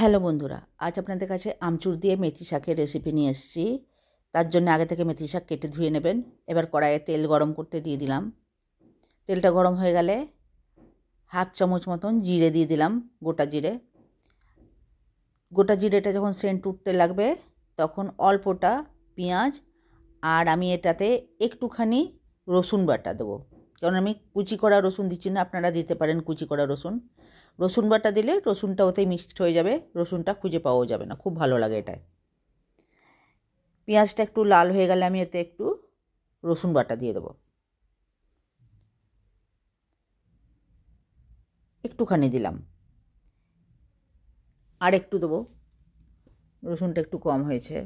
Hello বন্ধুরা, আজ আপনাদের কাছে আমচুর দিয়ে মেথি শাকের রেসিপি নিয়ে এসেছি। তার জন্য আগে থেকে মেথি শাক কেটে ধুয়ে নেবেন। এবার কড়াইয়ে তেল গরম করতে দিয়ে দিলাম। তেলটা গরম হয়ে গেলে হাফ চামচ মতন জিরে দিয়ে দিলাম, গোটা জিরে। গোটা জিরেটা যখন সেন্ট উঠতে লাগবে তখন অল্পটা পেঁয়াজ আর আমি এটাতে একটুখানি রসুন বাটা দেবো, কারণ আমি কুচি করা রসুন দিচ্ছি না, আপনারা দিতে পারেন কুচি করা রসুন। রসুন বাটা দিলে রসুনটা ওতেই মিক্সড হয়ে যাবে, রসুনটা খুঁজে পাওয়াও যাবে না, খুব ভালো লাগে এটায়। পেঁয়াজটা একটু লাল হয়ে গেলে আমি এতে একটু রসুন বাটা দিয়ে দেবো, একটুখানি দিলাম, আর একটু দেবো, রসুনটা একটু কম হয়েছে।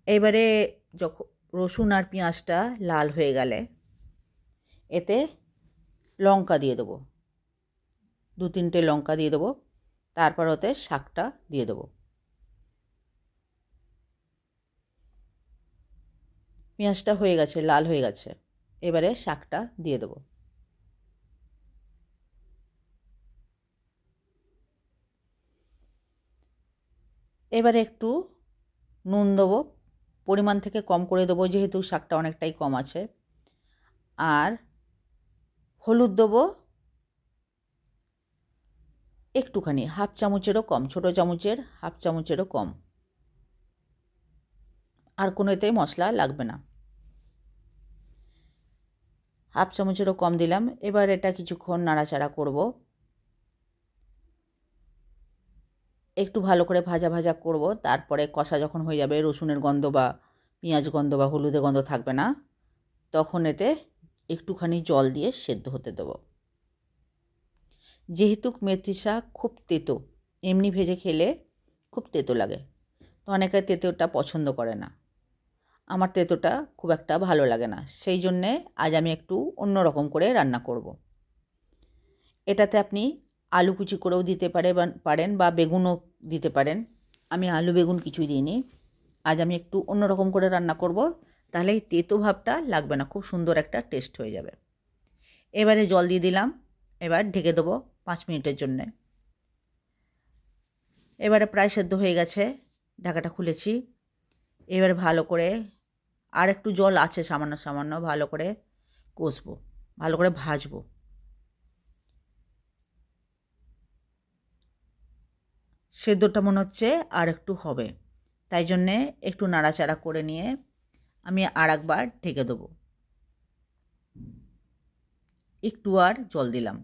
এবারে যখন রসুন আর পেঁয়াজটা লাল হয়ে গেলে এতে লঙ্কা দিয়ে দেবো, 2-3টে লঙ্কা দিয়ে দেবো, তারপর ওতে শাকটা দিয়ে দেবো। পেঁয়াজটা হয়ে গেছে, লাল হয়ে গেছে, এবারে শাকটা দিয়ে দেবো। এবারে একটু নুন দেবো, পরিমাণ থেকে কম করে দেবো যেহেতু শাকটা অনেকটাই কম আছে। আর হলুদ দেবো একটুখানি, হাফ চামচেরও কম, ছোটো চামচের হাফ চামচেরও কম। আর কোনো এতে মশলা লাগবে না, হাফ চামচেরও কম দিলাম। এবার এটা কিছুক্ষণ নাড়াচাড়া করব, একটু ভালো করে ভাজা ভাজা করব। তারপরে কষা যখন হয়ে যাবে, রসুনের গন্ধ বা পেঁয়াজ গন্ধ বা হলুদের গন্ধ থাকবে না, তখন এতে একটুখানি জল দিয়ে সেদ্ধ হতে দেবো। যেহেতু মেথি শাক খুব তেতো, এমনি ভেজে খেলে খুব তেতো লাগে, তো অনেকে তেতোটা পছন্দ করে না। আমার তেতোটা খুব একটা ভালো লাগে না, সেই জন্যে আজ আমি একটু অন্য রকম করে রান্না করব। এটাতে আপনি আলু কুচি করেও দিতে পারেন বা বেগুনও দিতে পারেন। আমি আলু বেগুন কিছুই দিইনি, আজ আমি একটু অন্য রকম করে রান্না করব, তাহলে এই তেতো ভাবটা লাগবে না, খুব সুন্দর একটা টেস্ট হয়ে যাবে। এবারে জল দিয়ে দিলাম, এবার ঢেকে দেবো 5 মিনিটের জন্যে। এবারে প্রায় সেদ্ধ হয়ে গেছে, ঢাকাটা খুলেছি। এবারে ভালো করে, আর একটু জল আছে সামান্য সামান্য, ভালো করে কষবো, ভালো করে ভাজবো। সেদ্ধটা মনে হচ্ছে আর একটু হবে, তাই জন্যে একটু নাড়াচাড়া করে নিয়ে আমি আর একবার ঢেকে দেবো। একটু আর জল দিলাম,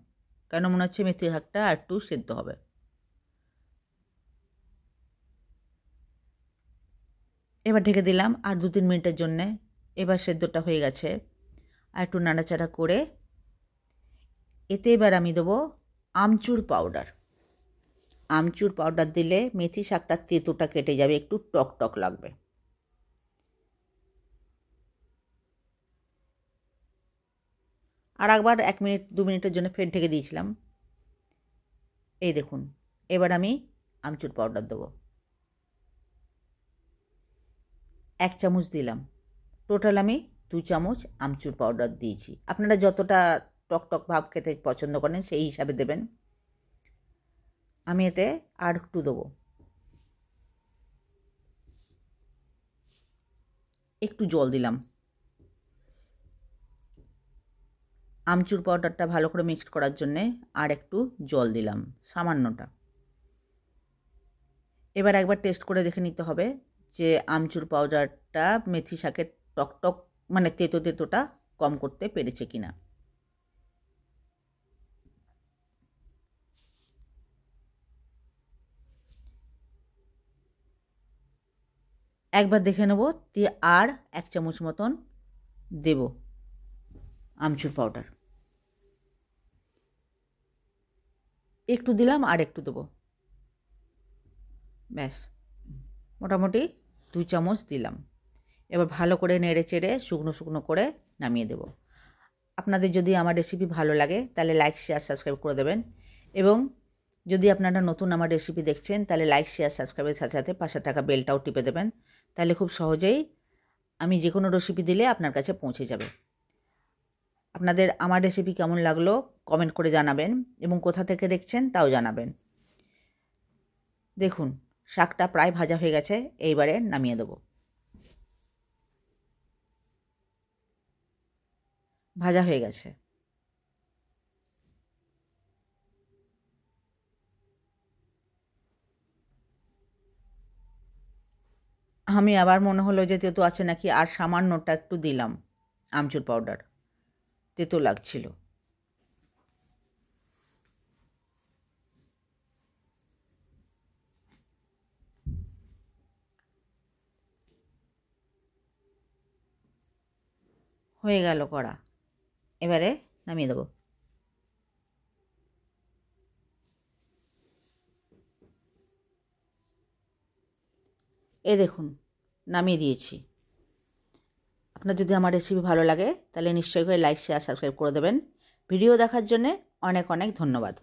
কেন মনে হচ্ছে মেথি শাকটা আর একটু সেদ্ধ হবে। এবার ঢেকে দিলাম আর 2-3 মিনিটের জন্যে। এবার সেদ্ধটা হয়ে গেছে, আর একটু নাড়াচাড়া করে এতে এবার আমি দেবো আমচুর পাউডার। আমচুর পাউডার দিলে মেথি শাকটার তেঁতোটা কেটে যাবে, একটু টক টক লাগবে। আর একবার 1-2 মিনিটের জন্য ফের ঢেকে দিয়েছিলাম। এই দেখুন, এবার আমি আমচুর পাউডার দেবো, 1 চামচ দিলাম। টোটাল আমি 2 চামচ আমচুর পাউডার দিয়েছি। আপনারা যতটা টক টক ভাব খেতে পছন্দ করেন সেই হিসাবে দেবেন। আমি এতে আর একটু দেবো, একটু জল দিলাম। আমচুর পাউডারটা ভালো করে মিক্সড করার জন্যে আর একটু জল দিলাম, সামান্যটা। এবার একবার টেস্ট করে দেখে নিতে হবে যে আমচুর পাউডারটা মেথি শাকের টক টক মানে তেতো তেতোটা কম করতে পেরেছে কিনা। একবার দেখে নেব, দিয়ে আর 1 চামচ মতন দেব আমচুর পাউডার, একটু দিলাম আর একটু দেবো, ব্যাস মোটামুটি 2 চামচ দিলাম। এবার ভালো করে নেড়ে চেড়ে শুকনো শুকনো করে নামিয়ে দেব। আপনাদের যদি আমার রেসিপি ভালো লাগে তাহলে লাইক শেয়ার সাবস্ক্রাইব করে দেবেন, এবং যদি আপনারা নতুন আমার রেসিপি দেখছেন তাহলে লাইক শেয়ার সাবস্ক্রাইবের সাথে সাথে পাশে থাকা বেলটাও টিপে দেবেন, তাহলে খুব সহজেই আমি যে কোনো রেসিপি দিলে আপনার কাছে পৌঁছে যাবে। আপনাদের আমার রেসিপি কেমন লাগলো কমেন্ট করে জানাবেন এবং কোথা থেকে দেখছেন তাও জানাবেন। দেখুন শাকটা প্রায় ভাজা হয়ে গেছে, এইবারে নামিয়ে দেব। ভাজা হয়ে গেছে। আমি আবার মনে হলো যে তেতো আছে নাকি, আর সামান্যটা একটু দিলাম আমচুর পাউডার, তেতো লাগছিল। হয়ে গেল করা, এবারে নামিয়ে দেব। এ দেখুন নামিয়ে দিয়েছি। আপনার যদি আমার রেসিপি ভালো লাগে তাহলে নিশ্চয়ই করে লাইক শেয়ার সাবস্ক্রাইব করে দেবেন। ভিডিও দেখার জন্যে অনেক অনেক ধন্যবাদ।